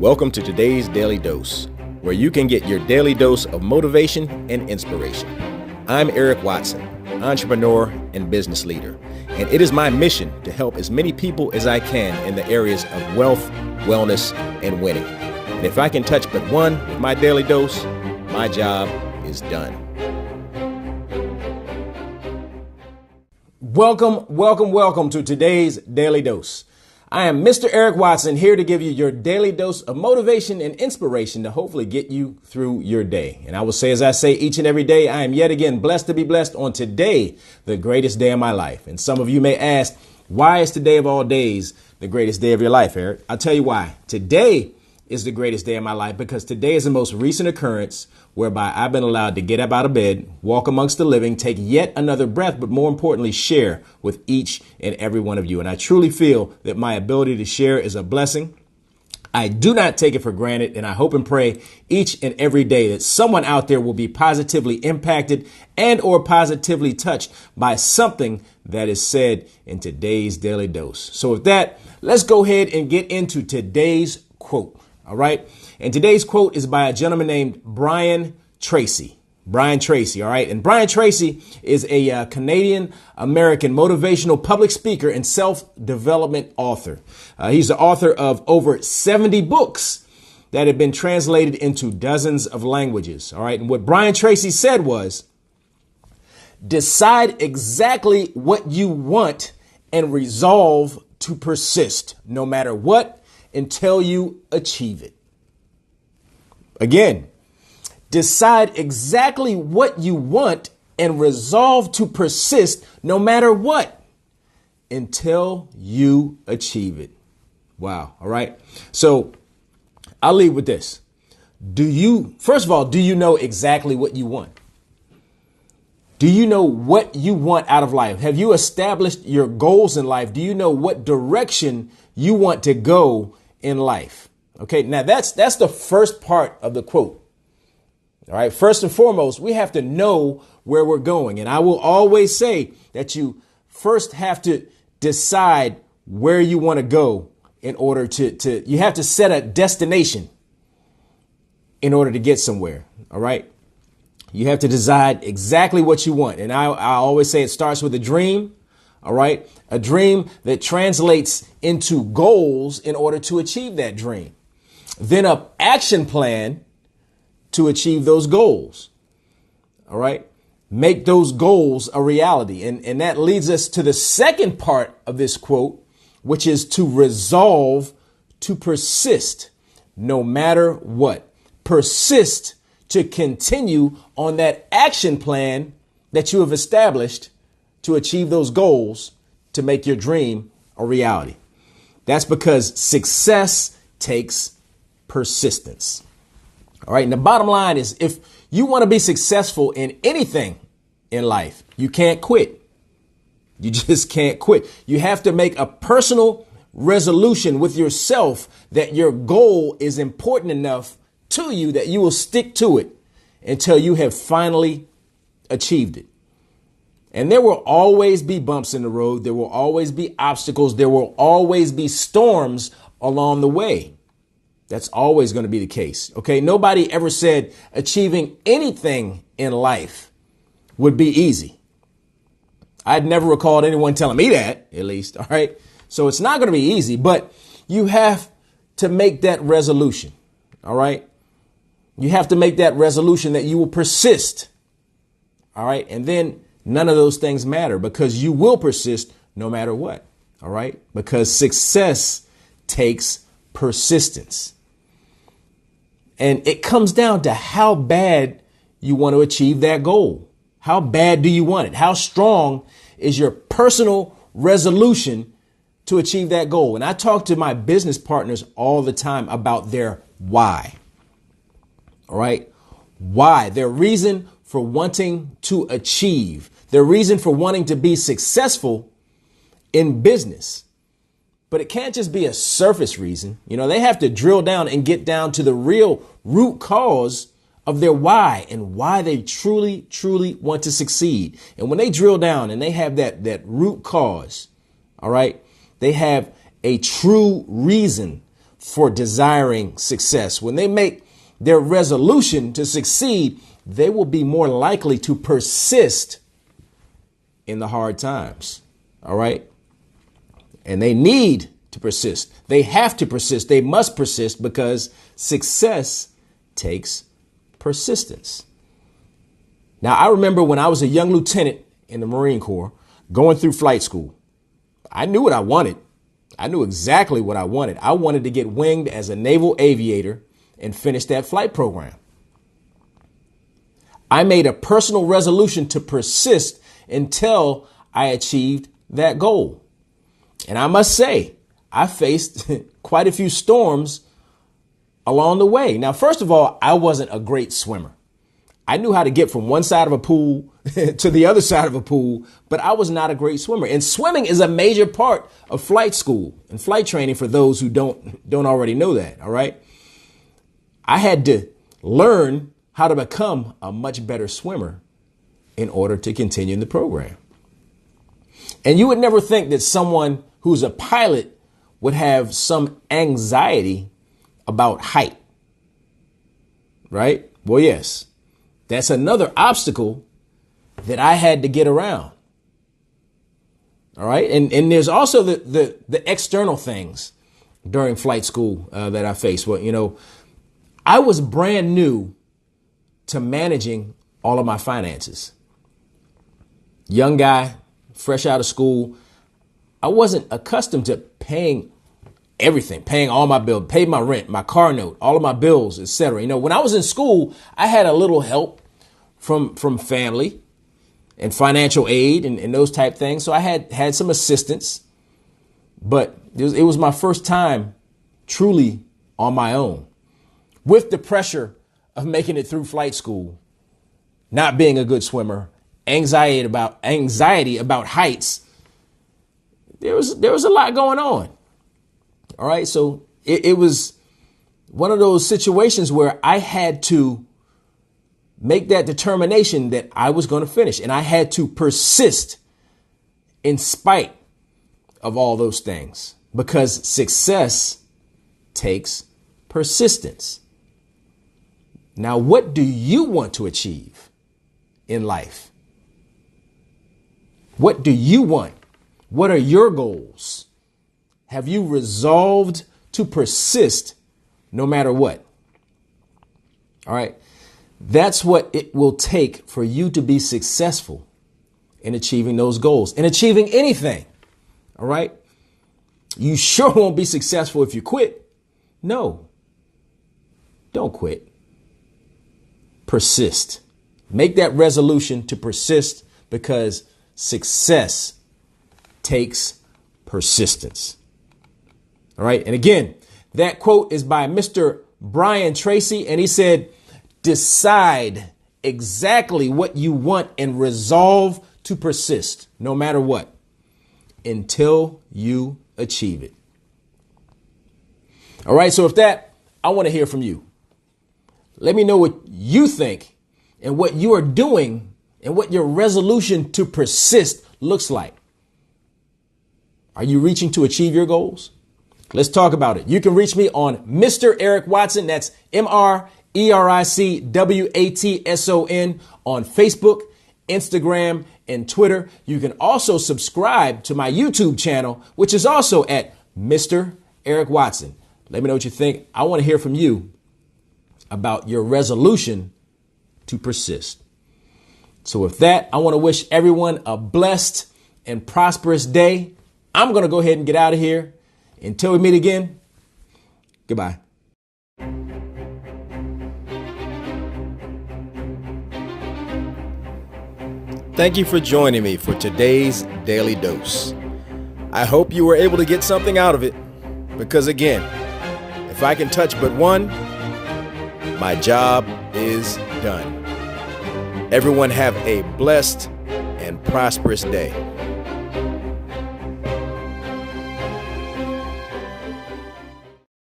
Welcome to today's Daily Dose, where you can get your daily dose of motivation and inspiration. I'm Eric Watson, entrepreneur and business leader, and it is my mission to help as many people as I can in the areas of wealth, wellness, and winning. And if I can touch but one with my daily dose, my job is done. Welcome to today's Daily Dose. I am Mr. Eric Watson, here to give you your daily dose of motivation and inspiration to hopefully get you through your day. And I will say, as I say each and every day, I am yet again blessed to be blessed on today, the greatest day of my life. And some of you may ask, why is today of all days the greatest day of your life, Eric? I'll tell you why. Today is the greatest day of my life because today is the most recent occurrence whereby I've been allowed to get up out of bed, walk amongst the living, take yet another breath, but more importantly, share with each and every one of you. And I truly feel that my ability to share is a blessing. I do not take it for granted, and I hope and pray each and every day that someone out there will be positively impacted and or positively touched by something that is said in today's daily dose. So with that, let's go ahead and get into today's quote. All right. And today's quote is by a gentleman named Brian Tracy. Brian Tracy. All right. And Brian Tracy is a Canadian American motivational public speaker and self-development author. He's the author of over 70 books that have been translated into dozens of languages. All right. And what Brian Tracy said was, decide exactly what you want and resolve to persist no matter what until you achieve it. Again, decide exactly what you want and resolve to persist no matter what until you achieve it. Wow. All right. So I'll leave with this. First of all, do you know exactly what you want? Do you know what you want out of life? Have you established your goals in life? Do you know what direction you want to go in life? Okay, now that's the first part of the quote. All right, first and foremost, we have to know where we're going. And I will always say that you first have to decide where you want to go in order you have to set a destination in order to get somewhere. All right. You have to decide exactly what you want. And I always say it starts with a dream. All right. A dream that translates into goals in order to achieve that dream. Then an action plan to achieve those goals. All right. Make those goals a reality. And that leads us to the second part of this quote, which is to resolve to persist no matter what. Persist to continue on that action plan that you have established to achieve those goals, to make your dream a reality. That's because success takes persistence. All right. And the bottom line is, if you want to be successful in anything in life, you can't quit. You just can't quit. You have to make a personal resolution with yourself that your goal is important enough to you that you will stick to it until you have finally achieved it. And there will always be bumps in the road. There will always be obstacles. There will always be storms along the way. That's always going to be the case. OK, nobody ever said achieving anything in life would be easy. I'd never recalled anyone telling me that, at least. All right. So it's not going to be easy, but you have to make that resolution. All right. You have to make that resolution that you will persist. All right. And then none of those things matter because you will persist no matter what. All right. Because success takes persistence. And it comes down to how bad you want to achieve that goal. How bad do you want it? How strong is your personal resolution to achieve that goal? And I talk to my business partners all the time about their why. All right. Why? Their reason for wanting to achieve, their reason for wanting to be successful in business. But it can't just be a surface reason. You know, they have to drill down and get down to the real root cause of their why and why they truly, truly want to succeed. And when they drill down and they have that root cause, all right, they have a true reason for desiring success, when they make their resolution to succeed, they will be more likely to persist in the hard times. All right. And they need to persist. They have to persist. They must persist because success takes persistence. Now, I remember when I was a young lieutenant in the Marine Corps going through flight school, I knew what I wanted. I knew exactly what I wanted. I wanted to get winged as a naval aviator and finish that flight program. I made a personal resolution to persist until I achieved that goal. And I must say, I faced quite a few storms along the way. Now, first of all, I wasn't a great swimmer. I knew how to get from one side of a pool to the other side of a pool, but I was not a great swimmer. And swimming is a major part of flight school and flight training for those who don't already know that. All right. I had to learn how to become a much better swimmer in order to continue in the program. And you would never think that someone who's a pilot would have some anxiety about height, right? Well, yes, that's another obstacle that I had to get around. All right. And there's also the external things during flight school that I faced. Well, I was brand new to managing all of my finances. Young guy, fresh out of school. I wasn't accustomed to paying everything, paying all my bills, paid my rent, my car note, all of my bills, etc. When I was in school, I had a little help from family and financial aid and those type things. So I had some assistance, but it was my first time truly on my own with the pressure of making it through flight school, not being a good swimmer, anxiety about heights. There was a lot going on. All right. So it was one of those situations where I had to make that determination that I was going to finish, and I had to persist in spite of all those things, because success takes persistence. Now, what do you want to achieve in life? What do you want? What are your goals? Have you resolved to persist no matter what? All right. That's what it will take for you to be successful in achieving those goals, in achieving anything. All right. You sure won't be successful if you quit. No, don't quit. Persist. Make that resolution to persist, because success takes persistence. All right. And again, that quote is by Mr. Brian Tracy. And he said, decide exactly what you want and resolve to persist no matter what until you achieve it. All right. So with that, I want to hear from you. Let me know what you think and what you are doing and what your resolution to persist looks like. Are you reaching to achieve your goals? Let's talk about it. You can reach me on Mr. Eric Watson. That's MrEricWatson on Facebook, Instagram, and Twitter. You can also subscribe to my YouTube channel, which is also at Mr. Eric Watson. Let me know what you think. I want to hear from you about your resolution to persist. So with that, I want to wish everyone a blessed and prosperous day. I'm going to go ahead and get out of here. Until we meet again, goodbye. Thank you for joining me for today's Daily Dose. I hope you were able to get something out of it, because again, if I can touch but one, my job is done. Everyone have a blessed and prosperous day.